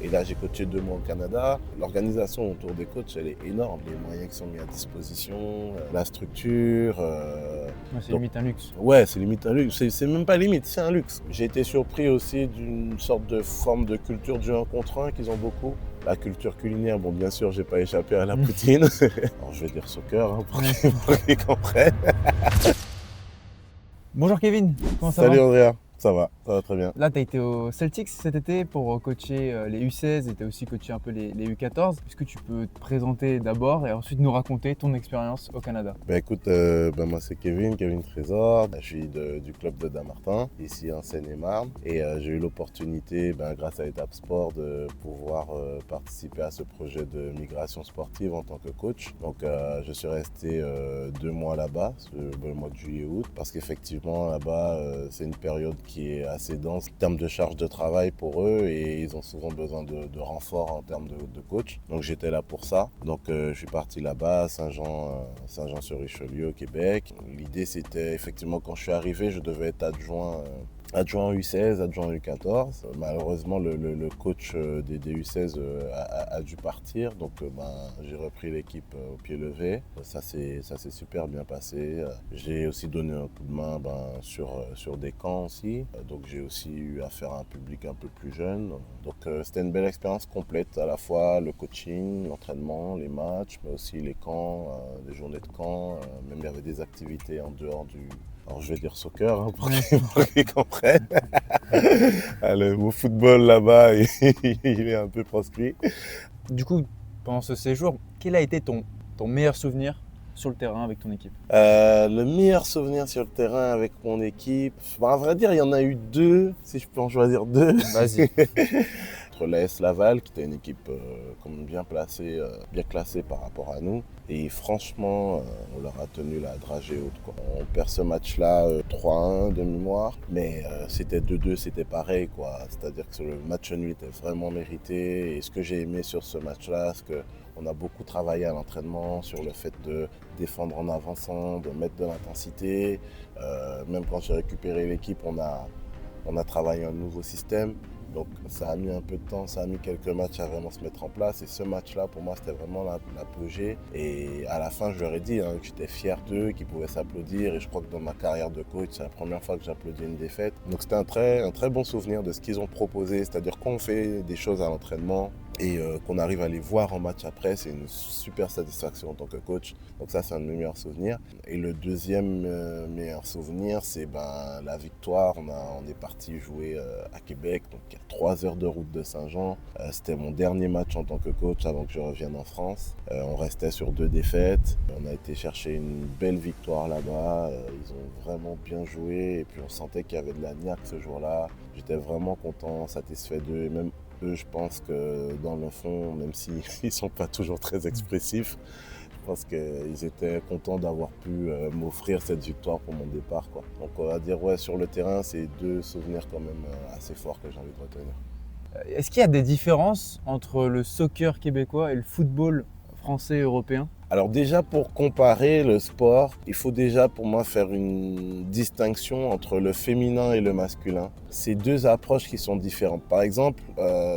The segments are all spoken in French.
Et là, j'ai coaché 2 mois au Canada. L'organisation autour des coachs, elle est énorme. Les moyens qui sont mis à disposition, la structure. Ouais, c'est Donc, limite un luxe. ouais, c'est limite un luxe. C'est même pas limite, c'est un luxe. J'ai été surpris aussi d'une sorte de forme de culture du 1 contre 1 qu'ils ont beaucoup. La culture culinaire, bon, bien sûr, j'ai pas échappé à la poutine. Alors, je vais dire soccer, hein, pour qu'ils comprennent. Bonjour Kevin, comment ça Salut va? Andrea, ça va très bien. Là, tu as été au Celtics cet été pour coacher les U16 et tu as aussi coaché un peu les U14. Est-ce que tu peux te présenter d'abord et ensuite nous raconter ton expérience au Canada? Écoute, moi c'est Kevin Trésor, je suis du club de Damartin, ici en Seine-et-Marne. Et j'ai eu l'opportunité, grâce à Étape Sport, de pouvoir participer à ce projet de migration sportive en tant que coach. Donc je suis resté 2 mois là-bas, le mois de juillet-août, parce qu'effectivement là-bas c'est une période qui est assez dense en termes de charge de travail pour eux et ils ont souvent besoin de renforts en termes de coach. Donc j'étais là pour ça. Donc je suis parti là-bas à Saint-Jean-sur-Richelieu au Québec. L'idée c'était effectivement quand je suis arrivé, je devais être adjoint U16, adjoint U14. Malheureusement, le coach des U16 a dû partir, donc j'ai repris l'équipe au pied levé. Ça s'est super bien passé. J'ai aussi donné un coup de main sur des camps aussi. Donc j'ai aussi eu affaire à un public un peu plus jeune. Donc c'était une belle expérience complète, à la fois le coaching, l'entraînement, les matchs, mais aussi les camps, les journées de camp. Même il y avait des activités en dehors du... Alors je vais dire soccer, hein, pour qu'ils comprennent. Le mot football là-bas, il est un peu proscrit. Du coup, pendant ce séjour, quel a été ton meilleur souvenir sur le terrain avec ton équipe? Le meilleur souvenir sur le terrain avec mon équipe, à vrai dire, il y en a eu 2, si je peux en choisir 2. Vas-y. Entre l'AS Laval, qui était une équipe quand même bien placée, bien classée par rapport à nous. Et franchement, on leur a tenu la dragée haute, quoi. On perd ce match-là 3-1 de mémoire, mais c'était 2-2, c'était pareil, quoi. C'est-à-dire que le match nul était vraiment mérité. Et ce que j'ai aimé sur ce match-là, c'est qu'on a beaucoup travaillé à l'entraînement sur le fait de défendre en avançant, de mettre de l'intensité. Même quand j'ai récupéré l'équipe, on a travaillé un nouveau système. Donc ça a mis un peu de temps, ça a mis quelques matchs à vraiment se mettre en place. Et ce match-là, pour moi, c'était vraiment l'apogée. Et à la fin, je leur ai dit que j'étais fier d'eux, qu'ils pouvaient s'applaudir. Et je crois que dans ma carrière de coach, c'est la première fois que j'applaudis une défaite. Donc c'était un très bon souvenir de ce qu'ils ont proposé. C'est-à-dire qu'on fait des choses à l'entraînement et qu'on arrive à les voir en match après, c'est une super satisfaction en tant que coach. Donc ça, c'est un de mes meilleurs souvenirs. Et le deuxième meilleur souvenir, c'est la victoire. On est parti jouer à Québec, donc il y a 3 heures de route de Saint-Jean. C'était mon dernier match en tant que coach avant que je revienne en France. On restait sur 2 défaites. On a été chercher une belle victoire là-bas. Ils ont vraiment bien joué et puis on sentait qu'il y avait de la niaque ce jour-là. J'étais vraiment content, satisfait d'eux et même eux, je pense que dans le fond, même s'ils ne sont pas toujours très expressifs, je pense qu'ils étaient contents d'avoir pu m'offrir cette victoire pour mon départ, quoi. Donc on va dire, sur le terrain, c'est 2 souvenirs quand même assez forts que j'ai envie de retenir. Est-ce qu'il y a des différences entre le soccer québécois et le football français et européen? Alors déjà, pour comparer le sport, il faut déjà pour moi faire une distinction entre le féminin et le masculin. C'est 2 approches qui sont différentes. Par exemple,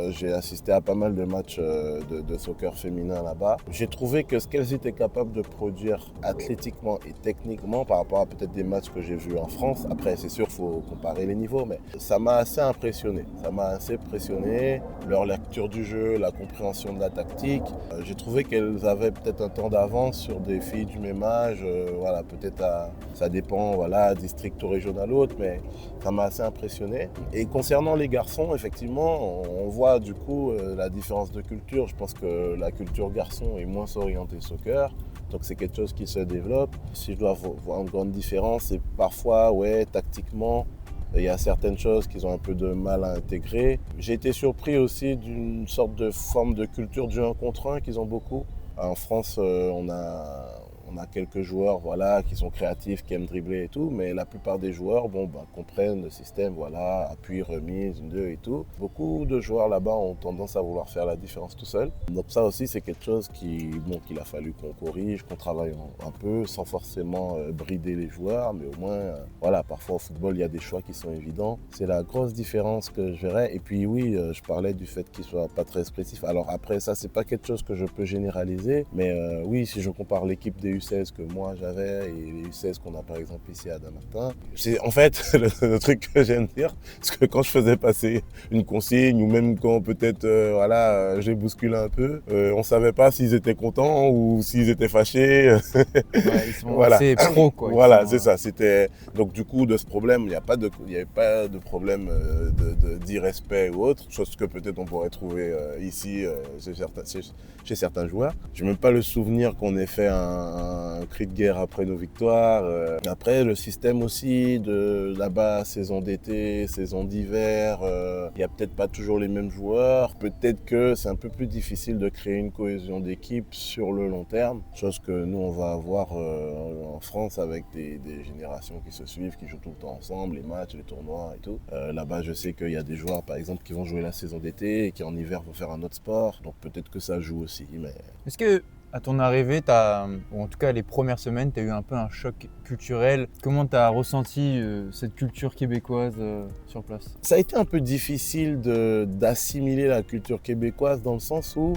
j'ai assisté à pas mal de matchs de soccer féminin là-bas. J'ai trouvé que ce qu'elles étaient capables de produire athlétiquement et techniquement par rapport à peut-être des matchs que j'ai vus en France, après c'est sûr, il faut comparer les niveaux, mais ça m'a assez impressionné. Ça m'a assez impressionné, leur lecture du jeu, la compréhension de la tactique. J'ai trouvé qu'elles avaient peut-être un temps d'avance sur des filles du même âge. Peut-être ça dépend, district ou régional autre, mais ça m'a assez impressionné. Et concernant les garçons, effectivement, on voit du coup la différence de culture. Je pense que la culture garçon est moins orientée soccer. Donc c'est quelque chose qui se développe. Si je dois voir une grande différence, c'est parfois, tactiquement, il y a certaines choses qu'ils ont un peu de mal à intégrer. J'ai été surpris aussi d'une sorte de forme de culture du 1 contre 1 qu'ils ont beaucoup. En France, on on a quelques joueurs voilà, qui sont créatifs, qui aiment dribbler et tout, mais la plupart des joueurs comprennent le système, voilà, appui, remise, 1-2 et tout. Beaucoup de joueurs là-bas ont tendance à vouloir faire la différence tout seul. Donc ça aussi, c'est quelque chose qu'il a fallu qu'on corrige, qu'on travaille un peu, sans forcément brider les joueurs, mais au moins, voilà, parfois au football, il y a des choix qui sont évidents. C'est la grosse différence que je verrais. Et puis oui, je parlais du fait qu'il soit pas très expressif. Alors après, ça, c'est pas quelque chose que je peux généraliser, mais oui, si je compare l'équipe des U16 que moi j'avais et les U16 qu'on a par exemple ici à Damartin, c'est en fait le truc que j'aime dire, parce que quand je faisais passer une consigne ou même quand peut-être j'ai bousculé un peu, on savait pas s'ils étaient contents ou s'ils étaient fâchés. Ouais, ils sont Voilà. assez pros, quoi. Voilà, c'est ça. C'était donc du coup de ce problème, il n'y avait pas de problème d'irrespect ou autre, chose que peut-être on pourrait trouver ici chez certains joueurs. Je n'ai même pas le souvenir qu'on ait fait un cri de guerre après nos victoires. Après, le système aussi de là-bas, saison d'été, saison d'hiver, il n'y a peut-être pas toujours les mêmes joueurs. Peut-être que c'est un peu plus difficile de créer une cohésion d'équipe sur le long terme, chose que nous, on va avoir en France avec des générations qui se suivent, qui jouent tout le temps ensemble, les matchs, les tournois et tout. Là-bas, je sais qu'il y a des joueurs, par exemple, qui vont jouer la saison d'été et qui en hiver vont faire un autre sport. Donc peut-être que ça joue aussi. Mais... Est-ce que à ton arrivée, ou en tout cas les premières semaines, tu as eu un peu un choc culturel? Comment tu as ressenti cette culture québécoise sur place? Ça a été un peu difficile d'assimiler la culture québécoise dans le sens où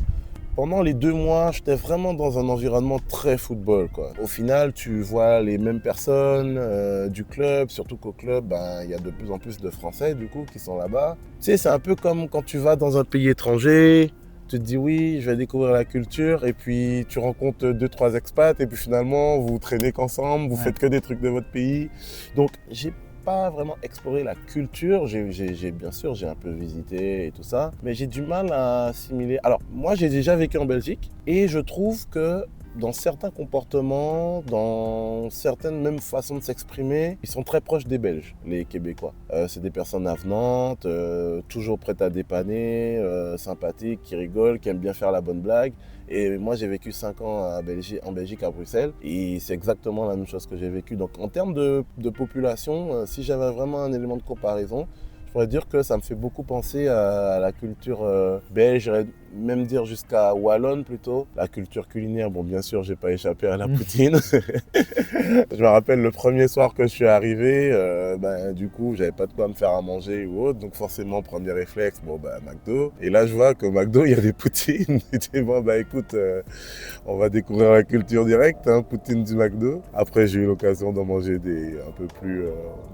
pendant les 2 mois, j'étais vraiment dans un environnement très football, quoi. Au final, tu vois les mêmes personnes du club, surtout qu'au club, il y a de plus en plus de Français du coup qui sont là-bas. Tu sais, c'est un peu comme quand tu vas dans un pays étranger. Tu te dis oui, je vais découvrir la culture et puis tu rencontres 2-3 expats et puis finalement vous traînez qu'ensemble, vous faites que des trucs de votre pays. Donc j'ai pas vraiment exploré la culture, bien sûr j'ai un peu visité et tout ça, mais j'ai du mal à assimiler. Alors moi j'ai déjà vécu en Belgique et je trouve que dans certains comportements, dans certaines mêmes façons de s'exprimer, ils sont très proches des Belges, les Québécois. C'est des personnes avenantes, toujours prêtes à dépanner, sympathiques, qui rigolent, qui aiment bien faire la bonne blague. Et moi, j'ai vécu 5 ans en Belgique, à Bruxelles, et c'est exactement la même chose que j'ai vécu. Donc en termes de population, si j'avais vraiment un élément de comparaison, je pourrais dire que ça me fait beaucoup penser à la culture belge, j'irais même dire jusqu'à wallonne plutôt. La culture culinaire, bon bien sûr, j'ai pas échappé à la poutine. Je me rappelle le premier soir que je suis arrivé, du coup, j'avais pas de quoi me faire à manger ou autre, donc forcément, premier réflexe, McDo. Et là, je vois qu'au McDo, il y a des poutines. Et je dis, écoute, on va découvrir la culture directe, hein, poutine du McDo. Après, j'ai eu l'occasion d'en manger un peu plus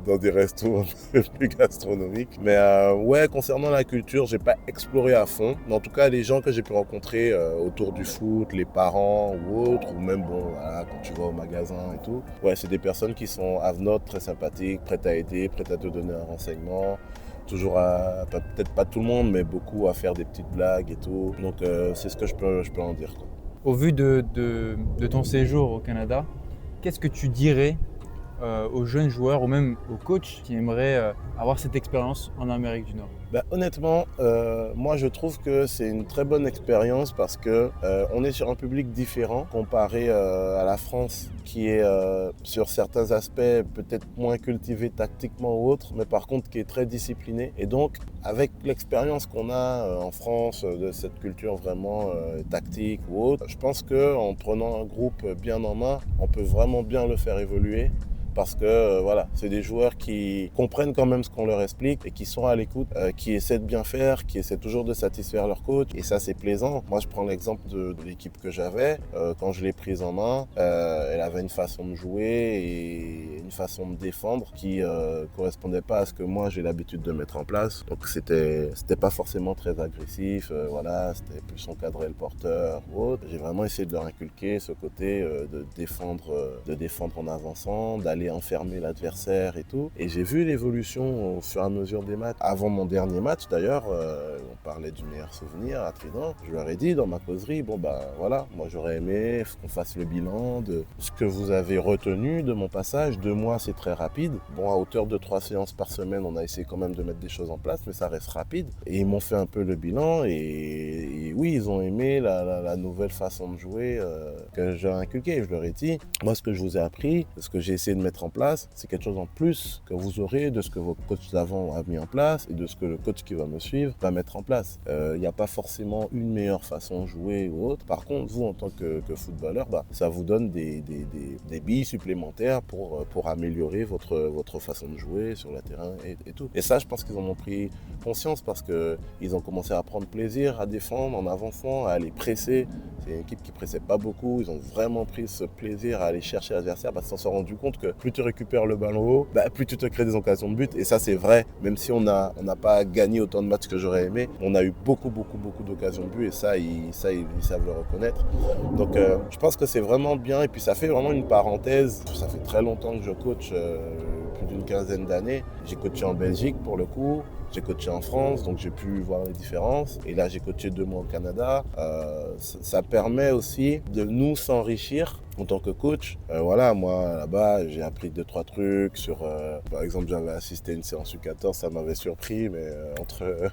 dans des restos un peu plus gastronomiques. Mais ouais, concernant la culture, j'ai pas exploré à fond. Mais en tout cas, les gens que j'ai pu rencontrer autour du foot, les parents ou autres, ou même quand tu vas au magasin et tout, ouais, c'est des personnes qui sont avenantes, très sympathiques, prêtes à aider, prêtes à te donner un renseignement. Toujours peut-être pas tout le monde, mais beaucoup à faire des petites blagues et tout. Donc c'est ce que je peux en dire, quoi. Au vu de ton séjour au Canada, qu'est-ce que tu dirais aux jeunes joueurs ou même aux coachs qui aimeraient avoir cette expérience en Amérique du Nord? Honnêtement, moi je trouve que c'est une très bonne expérience parce que on est sur un public différent comparé à la France qui est sur certains aspects peut-être moins cultivé tactiquement ou autre, mais par contre qui est très discipliné. Et donc avec l'expérience qu'on a en France de cette culture vraiment tactique ou autre, je pense qu'en prenant un groupe bien en main, on peut vraiment bien le faire évoluer. Parce que voilà, c'est des joueurs qui comprennent quand même ce qu'on leur explique et qui sont à l'écoute, qui essaient de bien faire, qui essaient toujours de satisfaire leur coach. Et ça, c'est plaisant. Moi, je prends l'exemple de l'équipe que j'avais. Quand je l'ai prise en main, elle avait une façon de jouer et une façon de défendre qui correspondait pas à ce que moi, j'ai l'habitude de mettre en place. Donc, c'était pas forcément très agressif. Voilà, c'était plus encadrer le porteur ou autre. J'ai vraiment essayé de leur inculquer ce côté de défendre en avançant, d'aller aller enfermer l'adversaire et tout. Et j'ai vu l'évolution au fur et à mesure des matchs. Avant mon dernier match d'ailleurs, on parlait du meilleur souvenir à Trident. Je leur ai dit dans ma causerie, bon voilà, moi j'aurais aimé qu'on fasse le bilan de ce que vous avez retenu de mon passage. 2 mois c'est très rapide. Bon, à hauteur de 3 séances par semaine, on a essayé quand même de mettre des choses en place, mais ça reste rapide. Et ils m'ont fait un peu le bilan et oui, ils ont aimé la nouvelle façon de jouer que j'ai inculquée. Je leur ai dit, moi ce que je vous ai appris, ce que j'ai essayé de mettre en place, c'est quelque chose en plus que vous aurez de ce que vos coachs d'avant ont mis en place et de ce que le coach qui va me suivre va mettre en place. Il n'y a pas forcément une meilleure façon de jouer ou autre. Par contre, vous en tant que footballeur, ça vous donne des billes supplémentaires pour améliorer votre façon de jouer sur le terrain et tout. Et ça, je pense qu'ils en ont pris conscience parce qu'ils ont commencé à prendre plaisir à défendre en avançant, à aller presser. C'est une équipe qui ne pressait pas beaucoup. Ils ont vraiment pris ce plaisir à aller chercher l'adversaire parce qu'ils se sont rendus compte que plus tu récupères le ballon haut, plus tu te crées des occasions de but. Et ça, c'est vrai. Même si on n'a pas gagné autant de matchs que j'aurais aimé, on a eu beaucoup d'occasions de but. Et ça, ils savent le reconnaître. Donc, je pense que c'est vraiment bien. Et puis, ça fait vraiment une parenthèse. Ça fait très longtemps que je coach, plus d'une quinzaine d'années. J'ai coaché en Belgique pour le coup. J'ai coaché en France, donc j'ai pu voir les différences. Et là, j'ai coaché 2 mois au Canada. Ça permet aussi de nous s'enrichir en tant que coach. Voilà, moi, là-bas, j'ai appris 2-3 trucs sur... par exemple, j'avais assisté à une séance U14, ça m'avait surpris, mais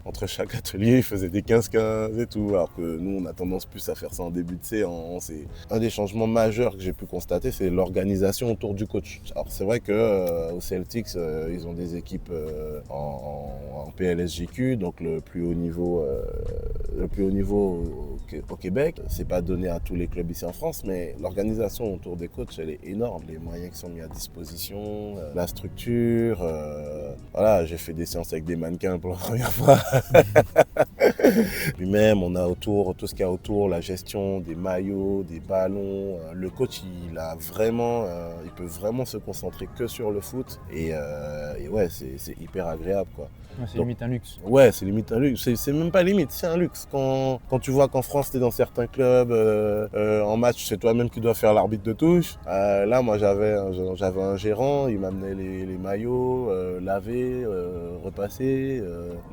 entre chaque atelier, ils faisaient des 15-15 et tout, alors que nous, on a tendance plus à faire ça en début de séance. Et un des changements majeurs que j'ai pu constater, c'est l'organisation autour du coach. Alors, c'est vrai qu'au Celtics, ils ont des équipes en PLSJQ, donc le plus haut niveau au Québec. C'est pas donné à tous les clubs ici en France, mais l'organisation autour des coachs, elle est énorme. Les moyens qui sont mis à disposition, la structure. Voilà, j'ai fait des séances avec des mannequins pour la première fois. Puis même, on a autour, tout ce qu'il y a autour, la gestion des maillots, des ballons. Le coach, il peut vraiment se concentrer que sur le foot. Et ouais, c'est hyper agréable, quoi. Ouais, c'est limite un luxe. Ouais, c'est limite un luxe. C'est même pas limite, c'est un luxe. Quand tu vois qu'en France, tu es dans certains clubs, en match, c'est toi-même qui dois faire l'arbitre de touche. Là, moi, j'avais un gérant, il m'amenait les maillots, lavés, repassés,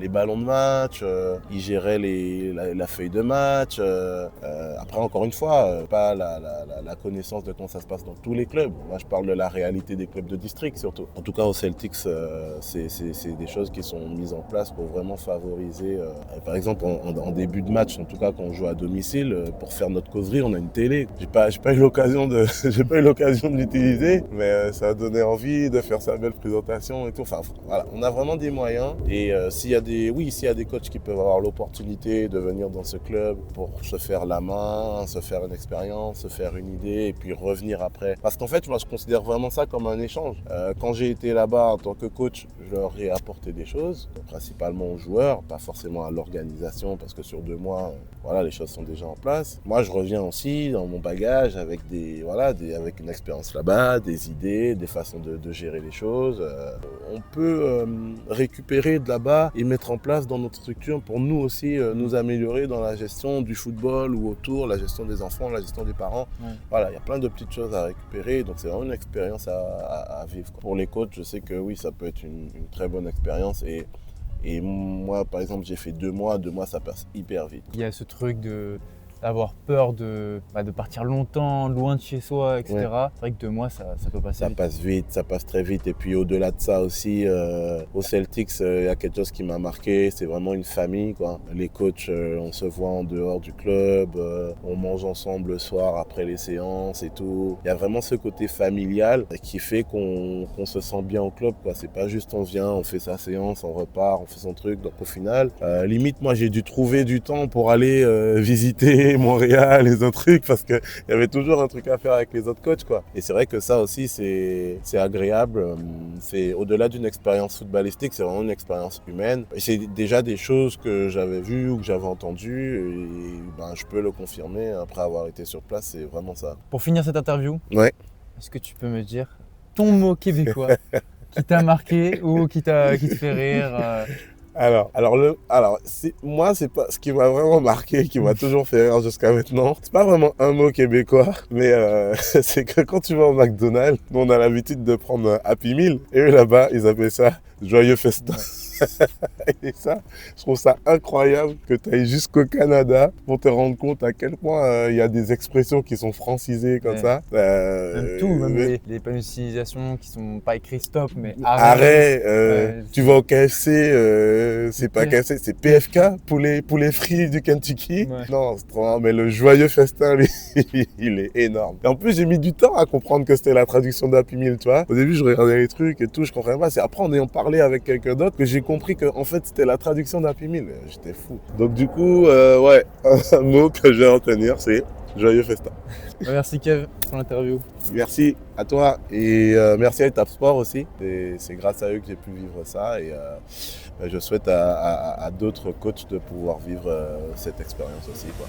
les ballons de match, il gérait la feuille de match. Après, encore une fois, pas la connaissance de comment ça se passe dans tous les clubs. Moi, je parle de la réalité des clubs de district, surtout. En tout cas, au Celtics, c'est des choses qui sont mises en place pour vraiment favoriser. Par exemple, en début de match, en tout cas quand on joue à domicile, pour faire notre causerie, on a une télé. J'ai pas eu l'occasion de l'utiliser, mais ça a donné envie de faire sa belle présentation et tout. Enfin, voilà, on a vraiment des moyens. Et s'il y a des coachs qui peuvent avoir l'opportunité de venir dans ce club pour se faire la main, se faire une expérience, se faire une idée et puis revenir après. Parce qu'en fait, moi, je considère vraiment ça comme un échange. Quand j'ai été là-bas en tant que coach, je leur ai apporté des choses, principalement aux joueurs, pas forcément à l'organisation, parce que sur 2 mois, voilà, les choses sont déjà en place. Moi, je reviens aussi dans mon bagage avec avec une expérience là-bas, des idées, des façons de gérer les choses. On peut récupérer de là-bas et mettre en place dans notre structure pour nous aussi nous améliorer dans la gestion du football ou autour, la gestion des enfants, la gestion des parents. Ouais. Voilà, il y a plein de petites choses à récupérer, donc c'est vraiment une expérience à vivre. Pour les coachs, je sais que oui, ça peut être une très bonne expérience et moi, par exemple, j'ai fait 2 mois, ça passe hyper vite. Il y a ce truc d'avoir peur de partir longtemps, loin de chez soi, etc. Ouais. C'est vrai que 2 mois, ça peut passer vite. Ça passe très vite. Et puis au-delà de ça aussi, au Celtics, il y a quelque chose qui m'a marqué, c'est vraiment une famille, quoi. Les coachs, on se voit en dehors du club, on mange ensemble le soir après les séances et tout. Il y a vraiment ce côté familial qui fait qu'on se sent bien au club, quoi. C'est pas juste on vient, on fait sa séance, on repart, on fait son truc. Donc au final, limite, moi j'ai dû trouver du temps pour aller visiter Montréal, les autres trucs, parce qu'il y avait toujours un truc à faire avec les autres coachs, quoi. Et c'est vrai que ça aussi, c'est agréable. C'est au-delà d'une expérience footballistique, c'est vraiment une expérience humaine. Et c'est déjà des choses que j'avais vues ou que j'avais entendues, et je peux le confirmer après avoir été sur place, c'est vraiment ça. Pour finir cette interview, ouais. Est-ce que tu peux me dire ton mot québécois qui t'a marqué ou qui te fait rire Moi, c'est pas ce qui m'a vraiment marqué, qui m'a toujours fait rire jusqu'à maintenant. C'est pas vraiment un mot québécois, mais c'est que quand tu vas au McDonald's, nous, on a l'habitude de prendre un Happy Meal, et eux là-bas, ils appellent ça Joyeux Festin. Et ça, je trouve ça incroyable que tu ailles jusqu'au Canada pour te rendre compte à quel point il y a des expressions qui sont francisées comme Ouais. ça. Même Mais- les panneaux de signalisation qui sont pas écrits stop, mais Arrêt, Ouais, tu vas au KFC, c'est pas PF. KFC, c'est PFK, poulet frit du Kentucky. Ouais. Non, c'est trop marrant, mais le joyeux festin, lui, il est énorme. Et en plus, j'ai mis du temps à comprendre que c'était la traduction d'Happy Meal, tu vois. Au début, je regardais les trucs et tout, je comprenais pas. C'est après, en ayant parlé avec quelqu'un d'autre, que j'ai compris que, en fait, c'était la traduction d'Happy Meal. J'étais fou. Donc, du coup, ouais, un mot que je vais retenir, c'est joyeux festin. Merci Kev pour l'interview. Merci à toi et merci à Etap Sport aussi. C'est grâce à eux que j'ai pu vivre ça et je souhaite à d'autres coachs de pouvoir vivre cette expérience aussi, quoi.